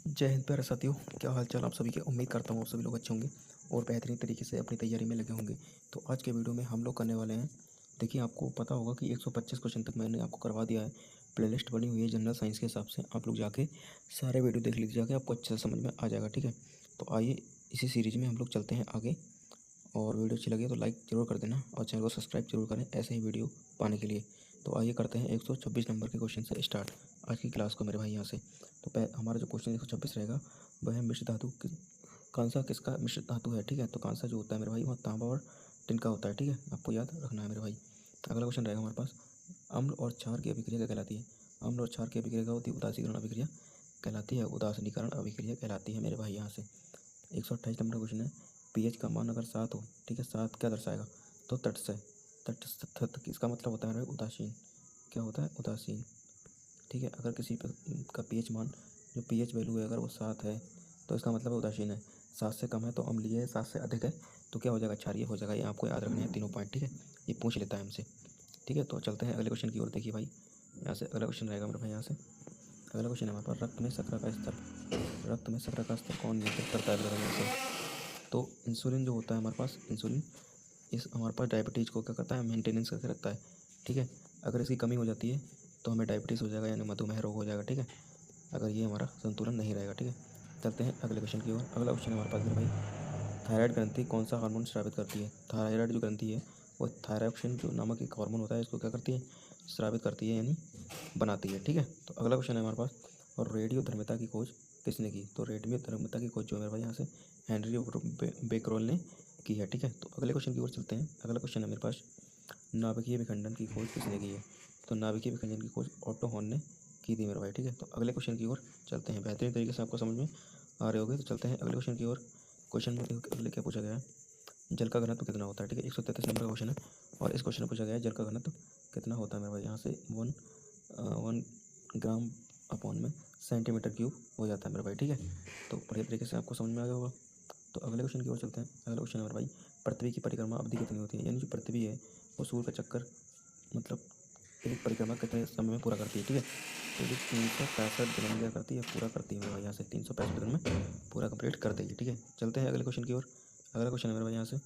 जय हिंद प्यारे साथियों, क्या हाल चाल आप सभी के। उम्मीद करता हूँ आप सभी लोग अच्छे होंगे और बेहतरीन तरीके से अपनी तैयारी में लगे होंगे। तो आज के वीडियो में हम लोग करने वाले हैं, देखिए आपको पता होगा कि 125 क्वेश्चन तक मैंने आपको करवा दिया है। प्लेलिस्ट बनी हुई है जनरल साइंस के हिसाब से, आप लोग जाके सारे वीडियो देख लीजिए, जाके आपको अच्छे से समझ में आ जाएगा। ठीक है, तो आइए इसी सीरीज़ में हम लोग चलते हैं आगे। और वीडियो अच्छी लगे तो लाइक ज़रूर कर देना और चैनल को सब्सक्राइब जरूर करें ऐसे ही वीडियो पाने के लिए। तो आइए करते हैं 126 नंबर के क्वेश्चन से स्टार्ट आज की क्लास को मेरे भाई यहाँ से। तो हमारा जो क्वेश्चन 126 रहेगा वह है मिश्र धातु कांसा किसका मिश्र धातु है। ठीक है, तो कांसा जो होता है मेरे भाई वह तांबा और टिन का होता है। ठीक है, आपको याद रखना है मेरे भाई। अगला क्वेश्चन रहेगा हमारे पास, अम्ल और क्षार की अभिक्रिया क्या कहलाती है। अम्ल और क्षार की अभिक्रिया क्या होती है, उदासीकरण अभिक्रिया कहलाती है। उदासीनीकरण अभिक्रिया कहलाती है मेरे भाई यहाँ से। 128 नंबर क्वेश्चन है, पीएच का मान अगर 7 हो, ठीक है, 7 क्या दर्शाएगा, तो तटस्थ इसका मतलब होता है उदासीन। क्या होता है, उदासीन। ठीक है, अगर किसी का पीएच मान, जो पीएच वैल्यू है अगर वो 7 है तो इसका मतलब है उदासीन है। 7 से कम है तो अम्लीय है, 7 से अधिक है तो क्या हो जाएगा, क्षारीय हो जाएगा। ये आपको याद रखने हैं तीनों पॉइंट। ठीक है, ये पूछ लेता है हमसे। ठीक है, तो चलते हैं अगले क्वेश्चन की ओर। देखिए भाई, यहाँ से अगला क्वेश्चन रहेगा मेरे भाई। यहाँ से अगला क्वेश्चन है हमारे पास, रक्त में शर्करा का स्तर, रक्त में शर्करा का स्तर कौन नियंत्रित करता है मेरे भाई। तो इंसुलिन जो होता है हमारे पास, इंसुलिन इस हमारे पास डायबिटीज़ को क्या करता है, मेंटेनेंस करके रखता है। ठीक है, अगर इसकी कमी हो जाती है तो हमें डायबिटीज़ हो जाएगा, यानी मधुमेह रोग हो जाएगा। ठीक है, अगर ये हमारा संतुलन नहीं रहेगा। ठीक है, चलते हैं अगले क्वेश्चन की ओर। अगला क्वेश्चन है हमारे पास मेरे भाई, थायराइड ग्रंथि कौन सा हार्मोन स्रावित करती है। थायराइड जो ग्रंथि है वो थायरॉक्सिन जो नामक एक हार्मोन होता है, इसको क्या करती है, स्रावित करती है, यानी बनाती है। ठीक है, तो अगला क्वेश्चन है हमारे पास, और रेडियो धर्मिता की खोज किसने की। तो रेडियो धर्मिता की खोज जो है मेरे भाई यहाँ से हेनरी बेकरोल ने की है। ठीक है, तो अगले क्वेश्चन की ओर चलते हैं। अगला क्वेश्चन है मेरे पास, नाभिकीय विखंडन की खोज किसने की है। तो नाभिकीय विखंडन की खोज ऑटो हॉर्न ने की थी मेरे भाई। ठीक है, तो अगले क्वेश्चन की ओर चलते हैं। बेहतरीन तरीके से आपको समझ में आ रहे होगे, तो चलते हैं अगले क्वेश्चन की ओर। क्वेश्चन में अगले क्या पूछा गया है, जल का घनत्व कितना होता है। ठीक है, 133 नंबर का क्वेश्चन है और इस क्वेश्चन में पूछा गया है जल का घनत्व कितना होता है मेरे भाई। यहाँ से 1 ग्राम अपॉन में सेंटीमीटर क्यूब हो जाता है मेरे भाई। ठीक है, तो बढ़िया तरीके से आपको समझ में आ गया होगा। तो अगले क्वेश्चन की ओर चलते हैं। अगला क्वेश्चन है मेरे भाई, पृथ्वी की परिक्रमा अवधि कितनी होती है। यानी जो पृथ्वी है वो सूर्य का चक्कर मतलब एक परिक्रमा कितने समय में पूरा करती है। ठीक है, तो जो 365 दिन में क्या करती है, पूरा करती है मेरे भाई। यहाँ से 365 दिन में पूरा कंप्लीट कर देगी। ठीक है, चलते हैं अगले क्वेश्चन की ओर। अगला क्वेश्चन है मेरे भाई यहाँ से,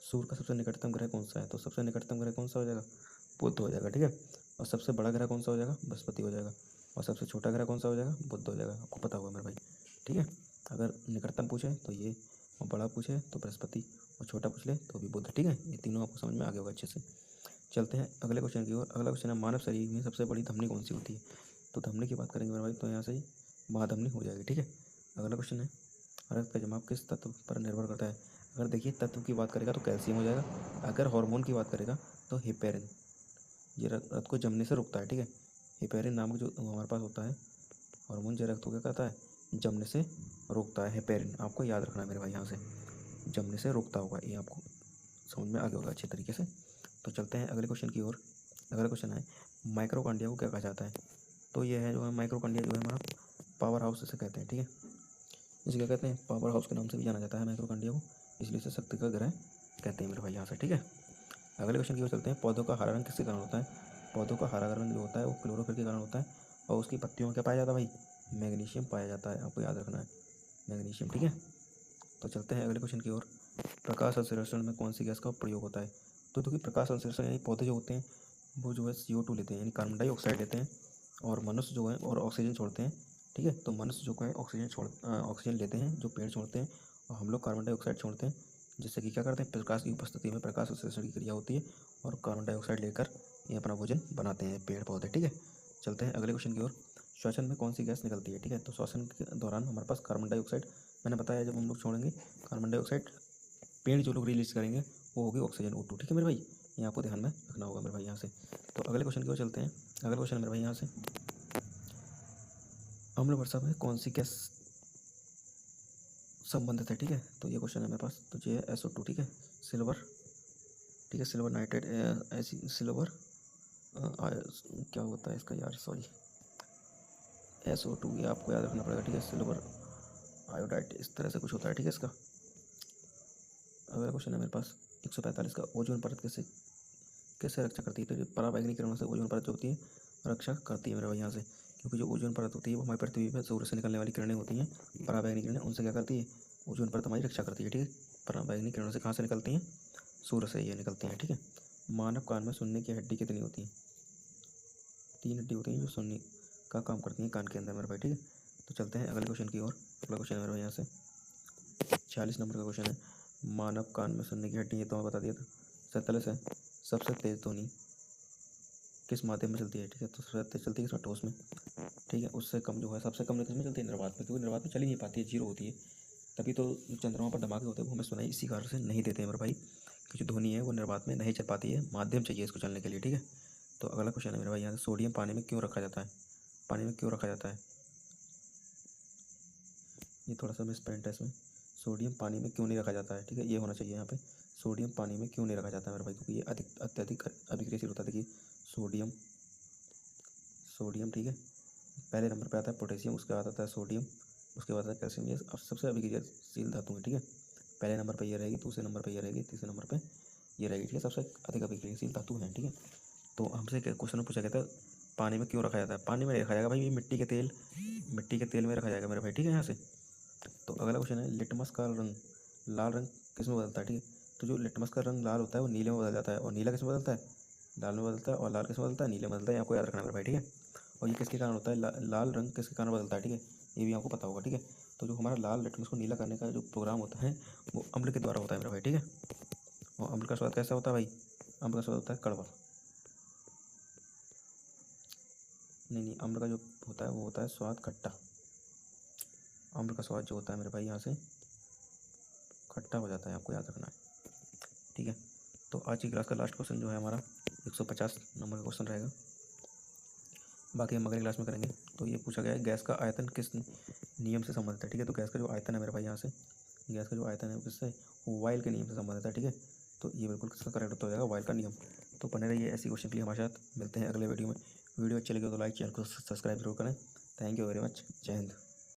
सूर्य का सबसे निकटतम ग्रह कौन सा है। तो सबसे निकटतम ग्रह कौन सा हो जाएगा, बुध हो जाएगा। ठीक है, और सबसे बड़ा ग्रह कौन सा हो जाएगा, बृहस्पति हो जाएगा। और सबसे छोटा ग्रह कौन सा हो जाएगा, बुध हो जाएगा। आपको पता होगा मेरे भाई। ठीक है, अगर निकटतम पूछे तो ये, और बड़ा पूछे तो बृहस्पति, और छोटा पूछ ले तो भी बुध। ठीक है, ये तीनों आपको समझ में आ गया होगा अच्छे से। चलते हैं अगले क्वेश्चन की ओर। अगला क्वेश्चन है, मानव शरीर में सबसे बड़ी धमनी कौन सी होती है। तो धमनी की बात करेंगे मेरे भाई, तो यहाँ से ही महाधमनी हो जाएगी। ठीक है, अगला क्वेश्चन है, रक्त का जमाव किस तत्व पर निर्भर करता है। अगर देखिए तत्व की बात करेगा तो कैल्शियम हो जाएगा। अगर हार्मोन की बात करेगा तो हिपेरिन, ये रक्त को जमने से रुकता है। ठीक है, हिपेरिन नामक जो हमारे पास होता है हार्मोन, जो रक्त को क्या करता है, जमने से रोकता है। हिपेरिन आपको याद रखना है मेरे भाई, यहाँ से जमने से रोकता होगा, ये आपको समझ में आ गया होगा अच्छे तरीके से। तो चलते हैं अगले क्वेश्चन की ओर। अगला क्वेश्चन है, माइक्रोकांडिया को क्या कहा जाता है। तो ये है जो है माइक्रोकांडिया जो है हमारा पावर हाउस इसे कहते हैं। ठीक है, इसे क्या कहते हैं, पावर हाउस के नाम से भी जाना जाता है माइक्रोकांडिया को, इसलिए इसे शक्ति का ग्रह कहते हैं मेरे भाई यहाँ से। ठीक है, अगले क्वेश्चन की ओर चलते हैं, पौधों का हरा रंग किसके कारण होता है। पौधों का हरा रंग जो होता है वो क्लोरोफिल के कारण होता है, और उसकी पत्तियों में क्या पाया जाता है भाई, मैग्नीशियम पाया जाता है। आपको याद रखना है, मैग्नीशियम। ठीक है, तो चलते हैं अगले क्वेश्चन की ओर। प्रकाश संश्लेषण में कौन सी गैस का प्रयोग होता है। तो देखिए प्रकाश संश्लेषण यानी पौधे जो होते हैं वो जो है CO2 लेते हैं, यानी कार्बन डाइऑक्साइड लेते हैं, और मनुष्य जो है और ऑक्सीजन छोड़ते हैं। ठीक है, तो मनुष्य जो है ऑक्सीजन लेते हैं जो पेड़ छोड़ते हैं, और हम लोग कार्बन डाइऑक्साइड छोड़ते हैं, जिससे कि क्या करते हैं, प्रकाश की उपस्थिति में प्रकाश संश्लेषण की क्रिया होती है और कार्बन डाइऑक्साइड लेकर ये अपना भोजन बनाते हैं पेड़ पौधे। ठीक है, चलते हैं अगले क्वेश्चन की ओर। श्वसन में कौन सी गैस निकलती है। ठीक है, तो श्वसन के दौरान हमारे पास कार्बन डाइऑक्साइड, मैंने बताया जब हम लोग छोड़ेंगे कार्बन डाइऑक्साइड, पेड़ जो लोग रिलीज करेंगे वो होगी ऑक्सीजन O2। ठीक है मेरे भाई, ये आपको ध्यान में रखना होगा मेरे भाई यहाँ से। तो अगले क्वेश्चन की ओर चलते हैं। अगला क्वेश्चन मेरे भाई यहाँ से, अम्ल वर्षा में कौन सी गैस संबंधित है। ठीक है, तो ये क्वेश्चन है मेरे पास, तो ये है SO2। ठीक है, सिल्वर, ठीक है, सिल्वर नाइट्रेट, ऐसी सिल्वर क्या होता है इसका यार, सॉरी, SO2, ये आपको याद रखना पड़ेगा। ठीक है, सिल्वर आयोडाइड इस तरह से कुछ होता है। ठीक है, इसका अगला क्वेश्चन है मेरे पास 145 का, ओजोन परत कैसे रक्षा करती है। तो जो पराबैंगनी किरणों से ओजोन परत जो होती है रक्षा करती है मेरे भाई यहाँ से। क्योंकि जो ओजोन परत होती है वो हमारी पृथ्वी पर सूर्य से निकलने वाली किरणें होती हैं, पराबैंगनी किरणें, उनसे क्या करती है, ओजोन परत हमारी रक्षा करती है। ठीक है, पराबैंगनी किरणों से कहाँ से निकलती हैं, सूर्य से ये निकलती हैं। ठीक है, मानव कान में सुनने की हड्डी कितनी होती है, 3 हड्डी होती हैं जो सुनने का काम करती हैं कान के अंदर मेरे भाई। ठीक है, तो चलते हैं अगले क्वेश्चन की ओर। अगला क्वेश्चन है मेरे भाई यहाँ से 46 नंबर का क्वेश्चन है, मानव कान में सुनने की हड्डी, ये तो मैं बता दिया था। 47 है, सबसे तेज ध्वनि किस माध्यम में चलती है। ठीक है, तो सबसे तेज चलती है किसमें, ठोस में। ठीक है, उससे कम जो है, सबसे कम किसमें चलती है, निर्वात में, क्योंकि निर्वात में चल ही नहीं पाती है, जीरो होती है। तभी तो चंद्रमा पर धमाके होते हैं वो हमें सुनाई इसी कारण से नहीं देते हैं मेरे भाई, कि जो ध्वनि है वो निर्वात में नहीं चल पाती है, माध्यम चाहिए इसको चलने के लिए। ठीक है, तो अगला क्वेश्चन है मेरे भाई यहाँ से, सोडियम पानी में क्यों रखा जाता है, पानी में क्यों रखा जाता है, ये थोड़ा सा मिस पॉइंट है इसमें, सोडियम पानी में क्यों नहीं रखा जाता है। ठीक है, ये होना चाहिए यहाँ पे, सोडियम पानी में क्यों नहीं रखा जाता है मेरे भाई, क्योंकि ये अत्यधिक अभिक्रियाशील होता है। देखिए सोडियम, सोडियम, ठीक है, पहले नंबर पे आता है पोटेशियम, उसके बाद आता है सोडियम, उसके बाद आता है कैल्शियम। ये अब सबसे अभिक्रियाशील धातु है। ठीक है, पहले नंबर पे ये रहेगी, दूसरे नंबर पे ये रहेगी, तीसरे नंबर पे ये रहेगी। ठीक है, सबसे अधिक अभिक्रियाशील धातु है। ठीक है, तो हमसे क्वेश्चन पूछा गया था पानी में क्यों रखा जाता है, पानी में नहीं रखा जाएगा भाई, ये मिट्टी के तेल में रखा जाएगा मेरे भाई। ठीक है, यहाँ से तो अगला क्वेश्चन है, लिटमस का रंग, लाल रंग किस में बदलता है। ठीक है, तो जो लिटमस का रंग लाल होता है वो नीले में बदल जाता है, और नीला किस में बदलता है, लाल में बदलता है, और लाल किस में बदलता है, नीले में बदलता है। आपको याद रखना है मेरे भाई। ठीक है, और ये किसके कारण होता है, लाल रंग किसके कारण बदलता है। ठीक है, ये भी आपको पता होगा। ठीक है, तो जो हमारा लाल लिटमस को नीला करने का जो प्रोग्राम होता है वो अम्ल के द्वारा होता है मेरे भाई। ठीक है, और अम्ल का स्वाद कैसा होता है भाई, अम्ल का स्वाद होता है कड़वा, नहीं, अम्ल का जो होता है वो होता है स्वाद खट्टा, अम्ल का स्वाद जो होता है मेरे भाई यहाँ से खट्टा हो जाता है, आपको याद रखना है। ठीक है, तो आज की क्लास का लास्ट क्वेश्चन जो है हमारा 150 नंबर का क्वेश्चन रहेगा, बाकी हम अगली क्लास में करेंगे। तो ये पूछा गया है, गैस का आयतन किस नियम से संबंधित है। ठीक है, तो गैस का जो आयतन है मेरे भाई यहाँ से, गैस का जो आयतन है वो किससे, वाइल के नियम से संबंधित है। ठीक है, तो ये बिल्कुल किसका करेक्ट उत्तर हो जाएगा, वाइल का नियम। तो बने रहिए ऐसी क्वेश्चन के लिए हमारे साथ, मिलते हैं अगले वीडियो में। वीडियो अच्छी लगी तो लाइक, चैनल को सब्सक्राइब जरूर करें। थैंक यू वेरी मच, जय हिंद।